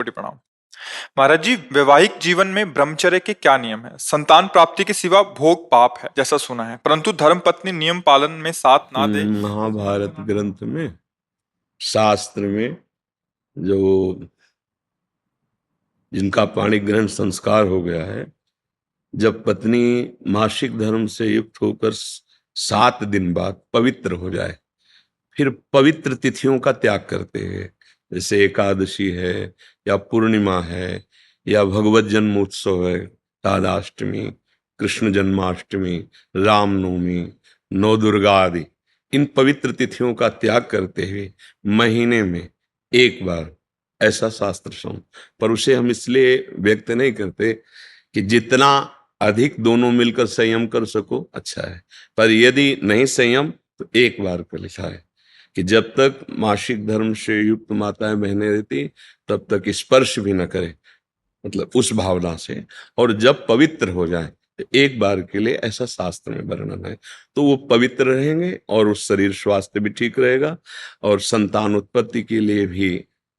कोटि प्रणाम। महाराज जी, वैवाहिक जीवन में ब्रह्मचर्य के क्या नियम है? संतान प्राप्ति के सिवा भोग पाप है जैसा सुना है, परंतु धर्म पत्नी नियम पालन में साथ ना दे। महाभारत ग्रंथ में, शास्त्र में, जो जिनका पाणी ग्रहण संस्कार हो गया है, जब पत्नी मासिक धर्म से युक्त होकर 7 दिन बाद पवित्र हो जाए, फिर पवित्र तिथियों का त्याग करते हैं, जैसे एकादशी है या पूर्णिमा है या भगवत जन्मोत्सव है, राधाष्टमी, कृष्ण जन्माष्टमी, रामनवमी, नौ दुर्गा आदि, इन पवित्र तिथियों का त्याग करते हुए महीने में एक बार, ऐसा शास्त्र सम। पर उसे हम इसलिए व्यक्त नहीं करते कि जितना अधिक दोनों मिलकर संयम कर सको अच्छा है, पर यदि नहीं संयम तो एक बार का लिखा है कि जब तक मासिक धर्म से युक्त माताएं बहनें रहती तब तक स्पर्श भी न करे, मतलब उस भावना से, और जब पवित्र हो जाए तो एक बार के लिए, ऐसा शास्त्र में वर्णन है, तो वो पवित्र रहेंगे और उस शरीर स्वास्थ्य भी ठीक रहेगा और संतान उत्पत्ति के लिए भी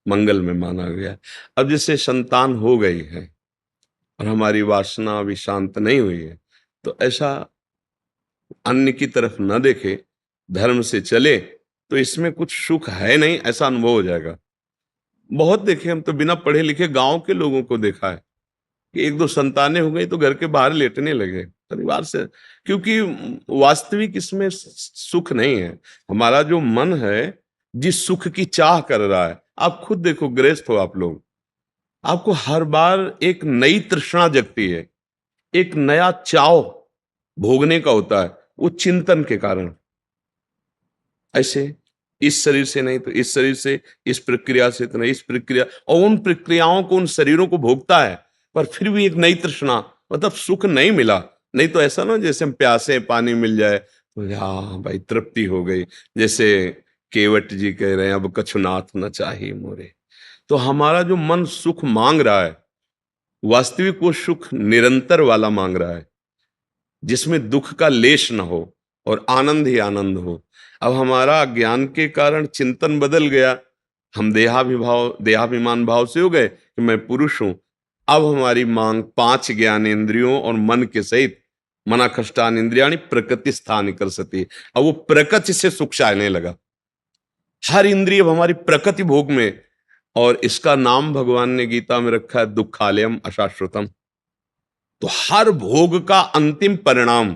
मंगल में माना गया। अब जैसे संतान हो गई है और हमारी वासना अभी शांत नहीं हुई है, तो ऐसा अन्य की तरफ न देखे, धर्म से चले, तो इसमें कुछ सुख है नहीं ऐसा अनुभव हो जाएगा। बहुत देखे, हम तो बिना पढ़े लिखे गांव के लोगों को देखा है कि एक दो संतानें हो गई तो घर के बाहर लेटने लगे परिवार से, क्योंकि वास्तविक इसमें सुख नहीं है। हमारा जो मन है जिस सुख की चाह कर रहा है, आप खुद देखो, गृहस्थ हो आप लोग, आपको हर बार एक नई तृष्णा जगती है, एक नया चाव भोगने का होता है, वो चिंतन के कारण। ऐसे इस शरीर से नहीं तो इस शरीर से, इस प्रक्रिया से तो नहीं इस प्रक्रिया, और उन प्रक्रियाओं को, उन शरीरों को भोगता है, पर फिर भी एक नई तृष्णा, मतलब सुख नहीं मिला। नहीं तो ऐसा ना जैसे हम प्यासे, पानी मिल जाए तो हाँ भाई तृप्ति हो गई, जैसे केवट जी कह रहे हैं अब कछुनाथ न चाहिए मोरे। तो हमारा जो मन सुख मांग रहा है, वास्तविक वो सुख निरंतर वाला मांग रहा है, जिसमें दुख का लेश न हो और आनंद ही आनंद हो। अब हमारा ज्ञान के कारण चिंतन बदल गया, हम देहाभिमान भाव से हो गए कि मैं पुरुष हूं। अब हमारी मांग 5 ज्ञानेंद्रियों और मन के सहित, मना खष्टान इंद्रियाणी प्रकृति स्थान कर सती, अब वो प्रकृति से सुख चाहने लगा। हर इंद्रिय हमारी प्रकृति भोग में, और इसका नाम भगवान ने गीता में रखा है दुखालयम अशाश्वतम। तो हर भोग का अंतिम परिणाम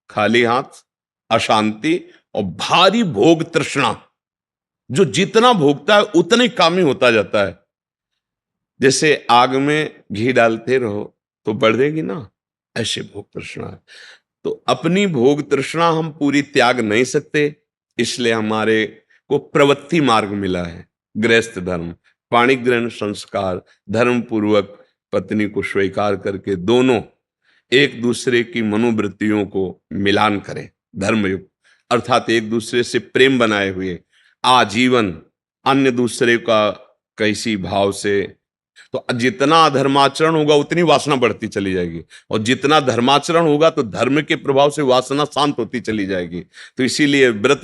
खाली हाथ, अशांति और भारी भोग तृष्णा। जो जितना भोगता है उतना ही कामी होता जाता है। जैसे आग में घी डालते रहो तो बढ़ेगी ना, ऐसे भोग तृष्णा है। तो अपनी भोग तृष्णा हम पूरी त्याग नहीं सकते, इसलिए हमारे को प्रवृत्ति मार्ग मिला है, गृहस्थ धर्म, पाणिग्रहण संस्कार, धर्म पूर्वक पत्नी को स्वीकार करके दोनों एक दूसरे की मनोवृत्तियों को मिलान करें, धर्मयुक्त, अर्थात एक दूसरे से प्रेम बनाए हुए आजीवन, अन्य दूसरे का कैसी भाव से। तो जितना अधर्माचरण होगा उतनी वासना बढ़ती चली जाएगी, और जितना धर्माचरण होगा तो धर्म के प्रभाव से वासना शांत होती चली जाएगी। तो इसीलिए व्रत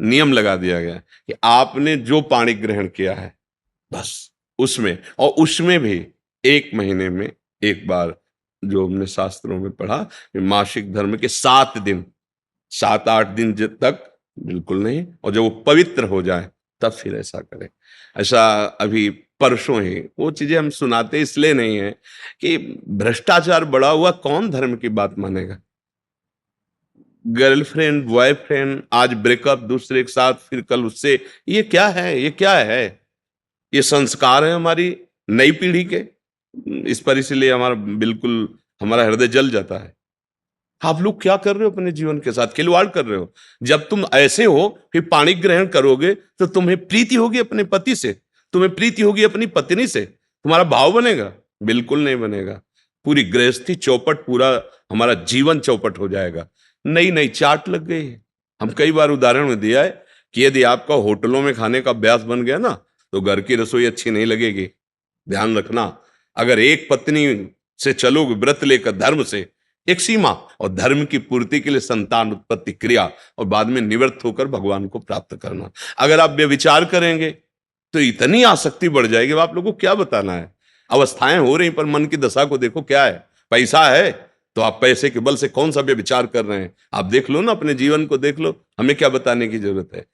नियम लगा दिया गया कि आपने जो पाणी ग्रहण किया है बस उसमें, और उसमें भी 1 महीने में एक बार, जो हमने शास्त्रों में पढ़ा कि मासिक धर्म के 7 दिन, 7-8 दिन तक बिल्कुल नहीं, और जब वो पवित्र हो जाए तब फिर ऐसा करें। ऐसा अभी परसों ही वो चीजें हम सुनाते इसलिए नहीं है कि भ्रष्टाचार बढ़ा हुआ, कौन धर्म की बात मानेगा। गर्लफ्रेंड बॉयफ्रेंड, आज ब्रेकअप दूसरे के साथ, फिर कल उससे, ये क्या है, ये क्या है? ये संस्कार है हमारी नई पीढ़ी के। इस पर इसलिए हमारा बिल्कुल, हमारा हृदय जल जाता है। आप लोग क्या कर रहे हो अपने जीवन के साथ? खिलवाड़ कर रहे हो। जब तुम ऐसे हो फिर पाणी ग्रहण करोगे तो तुम्हें प्रीति होगी अपने पति से, तुम्हें प्रीति होगी अपनी पत्नी से, तुम्हारा भाव बनेगा? बिल्कुल नहीं बनेगा। पूरी गृहस्थी चौपट, पूरा हमारा जीवन चौपट हो जाएगा। नई नई चाट लग गई है। हम कई बार उदाहरण में दिया है कि यदि आपका होटलों में खाने का अभ्यास बन गया ना, तो घर की रसोई अच्छी नहीं लगेगी। ध्यान रखना, अगर एक पत्नी से चलोगे व्रत लेकर धर्म से, एक सीमा, और धर्म की पूर्ति के लिए संतान उत्पत्ति क्रिया, और बाद में निवृत्त होकर भगवान को प्राप्त करना। अगर आप व्यभिचार करेंगे तो इतनी आसक्ति बढ़ जाएगी, आप लोगों को क्या बताना है। अवस्थाएं हो रही, पर मन की दशा को देखो क्या है। पैसा है तो आप पैसे के बल से कौन सा व्यभिचार कर रहे हैं, आप देख लो ना, अपने जीवन को देख लो, हमें क्या बताने की जरूरत है।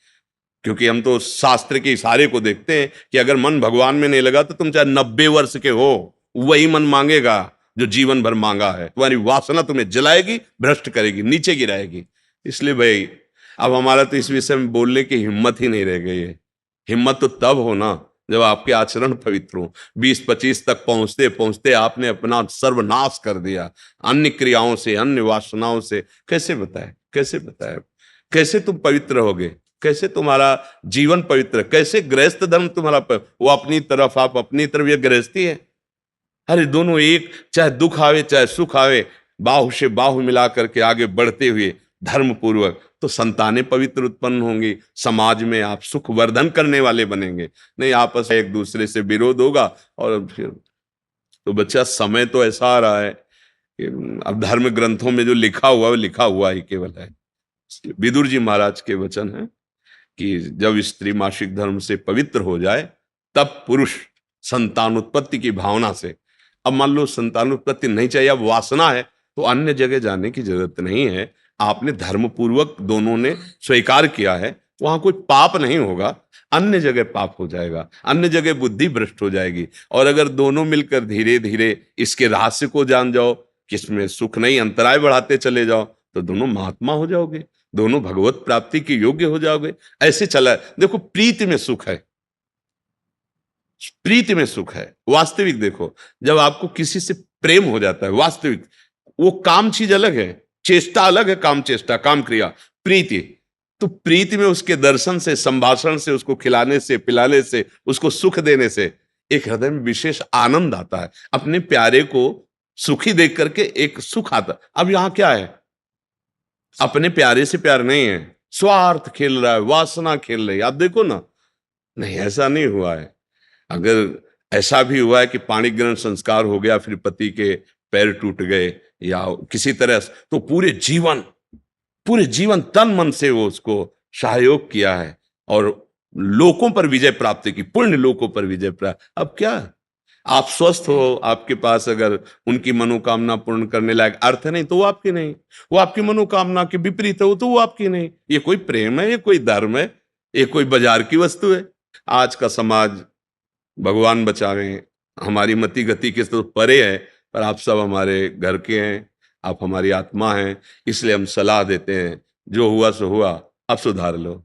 क्योंकि हम तो शास्त्र के इशारे को देखते हैं कि अगर मन भगवान में नहीं लगा तो तुम चाहे 90 वर्ष के हो, वही मन मांगेगा जो जीवन भर मांगा है। तुम्हारी वासना तुम्हें जलाएगी, भ्रष्ट करेगी, नीचे गिराएगी। इसलिए भाई अब हमारा तो इस विषय में बोलने की हिम्मत ही नहीं रह गई है। हिम्मत तो तब हो ना जब आपके आचरण पवित्र हो। 20-25 तक पहुंचते पहुंचते आपने अपना सर्वनाश कर दिया अन्य क्रियाओं से, अन्य वासनाओं से। कैसे बताए, कैसे बताए, कैसे तुम पवित्र होगे, कैसे तुम्हारा जीवन पवित्र, कैसे गृहस्थ धर्म तुम्हारा वो अपनी तरफ, आप अपनी तरफ, ये गृहस्थी है। अरे दोनों एक, चाहे दुख आवे चाहे सुख आवे, बाहु से बाहु मिला करके आगे बढ़ते हुए धर्म पूर्वक, तो संतानें पवित्र उत्पन्न होंगी, समाज में आप सुख वर्धन करने वाले बनेंगे। नहीं आपस में एक दूसरे से विरोध होगा और फिर तो बच्चा समय तो ऐसा आ रहा है कि अब धर्म ग्रंथों में जो लिखा हुआ है वो लिखा हुआ ही केवल है। विदुर जी महाराज के वचन है कि जब स्त्री मासिक धर्म से पवित्र हो जाए तब पुरुष संतान उत्पत्ति की भावना से, अब मान लो संतान उत्पत्ति नहीं चाहिए, अब वासना है, तो अन्य जगह जाने की जरूरत नहीं है। आपने धर्म पूर्वक दोनों ने स्वीकार किया है, वहां कोई पाप नहीं होगा। अन्य जगह पाप हो जाएगा, अन्य जगह बुद्धि भ्रष्ट हो जाएगी। और अगर दोनों मिलकर धीरे धीरे इसके रहस्य को जान जाओ कि इसमें सुख नहीं, अंतराय बढ़ाते चले जाओ, तो दोनों महात्मा हो जाओगे, दोनों भगवत प्राप्ति के योग्य हो जाओगे। ऐसे चला है। देखो प्रीति में सुख है, प्रीति में सुख है। वास्तविक देखो, जब आपको किसी से प्रेम हो जाता है वास्तविक, वो काम चीज अलग है, चेष्टा अलग है, काम चेष्टा, काम क्रिया, प्रीति। तो प्रीति में उसके दर्शन से, संभाषण से, उसको खिलाने से, पिलाने से, उसको सुख देने से एक हृदय में विशेष आनंद आता है। अपने प्यारे को सुखी देख करके एक सुख आता। अब यहां क्या है, अपने प्यारे से प्यार नहीं है, स्वार्थ खेल रहा है, वासना खेल रही है। आप देखो ना, नहीं ऐसा नहीं हुआ है। अगर ऐसा भी हुआ है कि पाणी ग्रहण संस्कार हो गया, फिर पति के पैर टूट गए या किसी तरह, तो पूरे जीवन तन मन से वो उसको सहयोग किया है और लोकों पर विजय प्राप्त की, पुण्य लोकों पर विजय प्राप्त। अब क्या, आप स्वस्थ हो, आपके पास अगर उनकी मनोकामना पूर्ण करने लायक अर्थ नहीं तो वो आपकी नहीं, वो आपकी मनोकामना के विपरीत हो तो वो आपकी नहीं। ये कोई प्रेम है, ये कोई धर्म है, ये कोई बाजार की वस्तु है। आज का समाज, भगवान बचावे, हमारी मति गति के तो परे है, पर आप सब हमारे घर के हैं, आप हमारी आत्मा हैं, इसलिए हम सलाह देते हैं, जो हुआ सो हुआ, अब सुधार लो।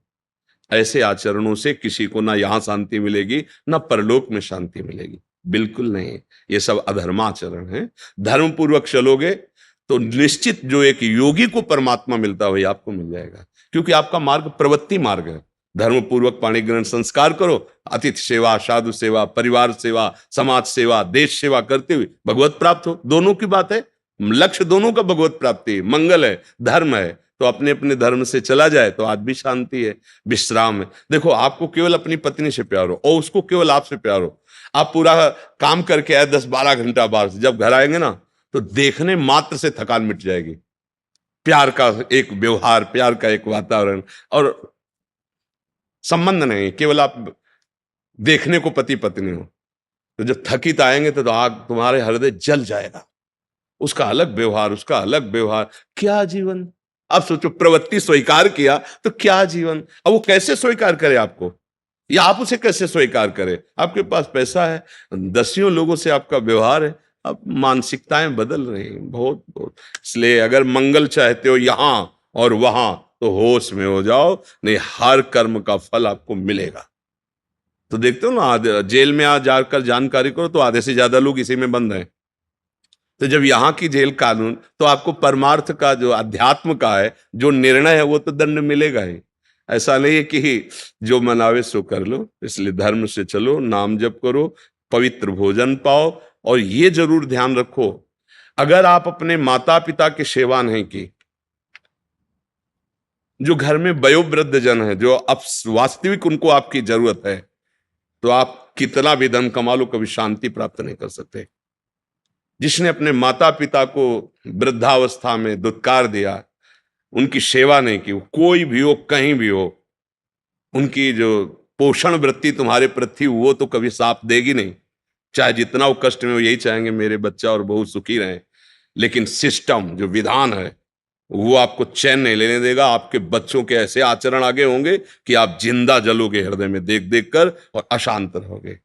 ऐसे आचरणों से किसी को ना यहाँ शांति मिलेगी ना परलोक में शांति मिलेगी, बिल्कुल नहीं। ये सब अधर्माचरण है। धर्म पूर्वक चलोगे तो निश्चित जो एक योगी को परमात्मा मिलता है वही आपको मिल जाएगा, क्योंकि आपका मार्ग प्रवृत्ति मार्ग है। धर्म पूर्वक पाणी ग्रहण संस्कार करो, अतिथि सेवा, साधु सेवा, परिवार सेवा, समाज सेवा, देश सेवा करते हुए भगवत प्राप्त हो। दोनों की बात है, लक्ष्य दोनों का भगवत प्राप्ति, मंगल है, धर्म है। तो अपने अपने धर्म से चला जाए तो आज भी शांति है, विश्राम है। देखो आपको केवल अपनी पत्नी से प्यार हो और उसको केवल आपसे प्यार हो, आप पूरा काम करके आए 10-12 घंटा बाहर से, जब घर आएंगे ना तो देखने मात्र से थकान मिट जाएगी। प्यार का एक व्यवहार, प्यार का एक वातावरण और संबंध नहीं, केवल आप देखने को पति पत्नी हो। तो जब थकित आएंगे तो आग तुम्हारे हृदय जल जाएगा। उसका अलग व्यवहार, उसका अलग व्यवहार, क्या जीवन। अब सोचो, प्रवृत्ति स्वीकार किया तो क्या जीवन। अब वो कैसे स्वीकार करे आपको, या आप उसे कैसे स्वीकार करे। आपके पास पैसा है, दसियों लोगों से आपका व्यवहार है, अब मानसिकताएं बदल रही हैं बहुत बहुत। इसलिए अगर मंगल चाहते हो यहां और वहां तो होश में हो जाओ, नहीं हर कर्म का फल आपको मिलेगा। तो देखते हो ना, जेल में आ जाकर जानकारी करो तो आधे से ज्यादा लोग इसी में बंद हैं। तो जब यहाँ की जेल कानून, तो आपको परमार्थ का जो अध्यात्म का है जो निर्णय है वो तो दंड मिलेगा ही। ऐसा नहीं है कि जो मनावे सो कर लो। इसलिए धर्म से चलो, नाम जप करो, पवित्र भोजन पाओ। और ये जरूर ध्यान रखो, अगर आप अपने माता पिता की सेवा नहीं की, जो घर में वयोवृद्ध जन है, जो अब वास्तविक उनको आपकी जरूरत है, तो आप कितना भी धन कमा लो कभी शांति प्राप्त नहीं कर सकते। जिसने अपने माता पिता को वृद्धावस्था में दुत्कार दिया, उनकी सेवा नहीं की, कोई भी हो कहीं भी हो, उनकी जो पोषण वृत्ति तुम्हारे प्रति वो तो कभी साथ देगी नहीं। चाहे जितना वो कष्ट में, वो यही चाहेंगे मेरे बच्चा और बहू सुखी रहें। लेकिन सिस्टम जो विधान है वो आपको चैन नहीं लेने देगा। आपके बच्चों के ऐसे आचरण आगे होंगे कि आप जिंदा जलोगे हृदय में देख देख कर और अशांत रहोगे।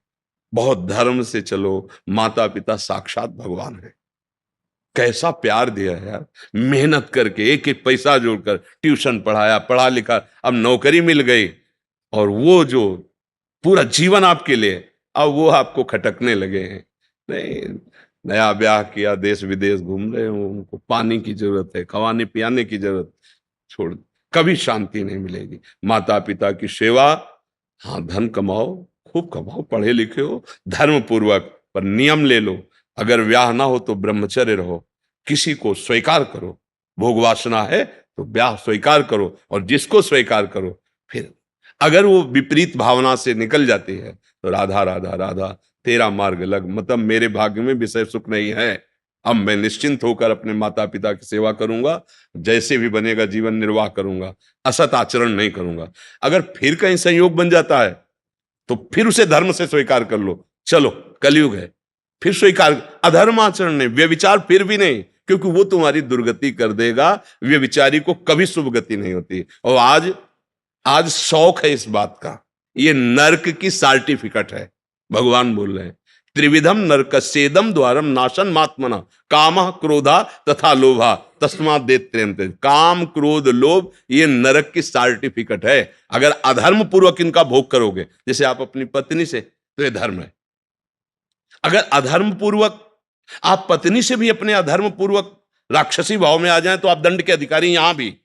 बहुत धर्म से चलो। माता पिता साक्षात भगवान है। कैसा प्यार दिया है यार, मेहनत करके एक एक पैसा जोड़कर ट्यूशन पढ़ाया, पढ़ा लिखा, अब नौकरी मिल गई, और वो जो पूरा जीवन आपके लिए, अब वो आपको खटकने लगे हैं। नहीं, नया ब्याह किया, देश विदेश घूम रहे हो, उनको पानी की जरूरत है, खवाने पियाने की जरूरत, छोड़, कभी शांति नहीं मिलेगी। माता पिता की सेवा, हाँ धन कमाओ, खूब कमाओ, पढ़े लिखे हो, धर्म पूर्वक, पर नियम ले लो। अगर ब्याह ना हो तो ब्रह्मचर्य रहो, किसी को स्वीकार करो। भोग वासना है तो ब्याह स्वीकार करो, और जिसको स्वीकार करो, फिर अगर वो विपरीत भावना से निकल जाती है तो राधा राधा राधा तेरा मार्ग लग, मतलब मेरे भाग्य में विषय सुख नहीं है, अब मैं निश्चिंत होकर अपने माता पिता की सेवा करूंगा, जैसे भी बनेगा जीवन निर्वाह करूंगा, असत आचरण नहीं करूंगा। अगर फिर कहीं संयोग बन जाता है तो फिर उसे धर्म से स्वीकार कर लो। चलो कलयुग है, फिर स्वीकार, अधर्म आचरण नहीं, व्यभिचार फिर भी नहीं, क्योंकि वो तुम्हारी दुर्गति कर देगा। व्यभिचारी को कभी शुभ गति नहीं होती। और आज आज शौक है इस बात का, ये नरक की सर्टिफिकेट है। भगवान बोल रहे हैं त्रिविधम नरकस्येदम द्वारम नाशन मात्मना कामः क्रोधा तथा लोभा तस्मात् देत्रेन्ते। काम क्रोध लोभ ये नरक की सर्टिफिकेट है। अगर अधर्म पूर्वक इनका भोग करोगे, जैसे आप अपनी पत्नी से, तो ये धर्म है। अगर अधर्म पूर्वक आप पत्नी से भी अपने अधर्म पूर्वक राक्षसी भाव में आ जाएं तो आप दंड के अधिकारी, यहां भी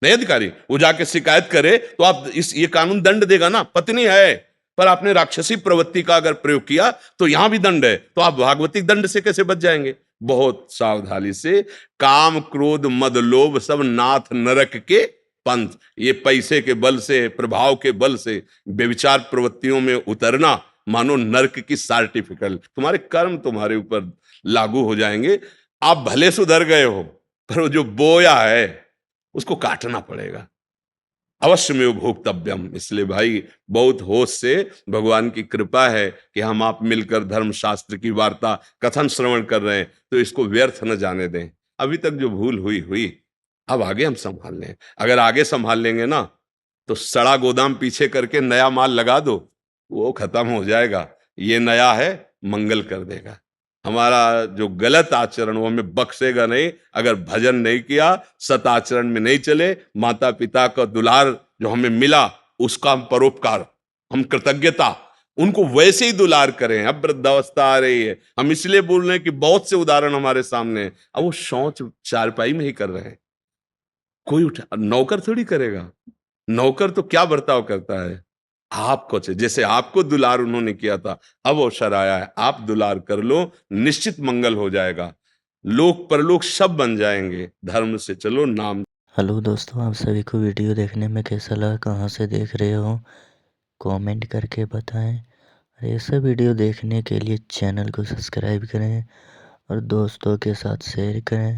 नहीं अधिकारी, वो जाके शिकायत करे तो आप ये कानून दंड देगा ना। पत्नी है पर आपने राक्षसी प्रवृत्ति का अगर प्रयोग किया तो यहां भी दंड है, तो आप भागवतिक दंड से कैसे बच जाएंगे? बहुत सावधानी से। काम क्रोध मद लोभ सब नाथ नरक के पंथ। ये पैसे के बल से, प्रभाव के बल से व्यभिचार प्रवृत्तियों में उतरना मानो नरक की सर्टिफिकेट। तुम्हारे कर्म तुम्हारे ऊपर लागू हो जाएंगे। आप भले सुधर गए हो, पर वो जो बोया है उसको काटना पड़ेगा। अवश्य में भोक्तव्यम। इसलिए भाई बहुत होश से, भगवान की कृपा है कि हम आप मिलकर धर्म शास्त्र की वार्ता कथन श्रवण कर रहे हैं, तो इसको व्यर्थ न जाने दें। अभी तक जो भूल हुई हुई, अब आगे हम संभाल लें। अगर आगे संभाल लेंगे ना तो सड़ा गोदाम पीछे करके नया माल लगा दो, वो खत्म हो जाएगा। ये नया है, मंगल कर देगा। हमारा जो गलत आचरण वो हमें बख्शेगा नहीं। अगर भजन नहीं किया, सत आचरण में नहीं चले, माता पिता का दुलार जो हमें मिला उसका हम परोपकार, हम कृतज्ञता, उनको वैसे ही दुलार करें। अब वृद्धावस्था आ रही है, हम इसलिए बोल रहे हैं कि बहुत से उदाहरण हमारे सामने हैं। अब वो शौच चारपाई में ही कर रहे हैं, कोई उठा, नौकर थोड़ी करेगा। नौकर तो क्या बर्ताव करता है, आपको जैसे आपको दुलार उन्होंने किया था, अब अवसर आया है, आप दुलार कर लो, निश्चित मंगल हो जाएगा। लोक परलोक सब बन जाएंगे। धर्म से चलो, नाम। हेलो दोस्तों, आप सभी को वीडियो देखने में कैसा लगा, कहाँ से देख रहे हो, कमेंट करके बताएं। और ऐसा वीडियो देखने के लिए चैनल को सब्सक्राइब करें और दोस्तों के साथ शेयर करें।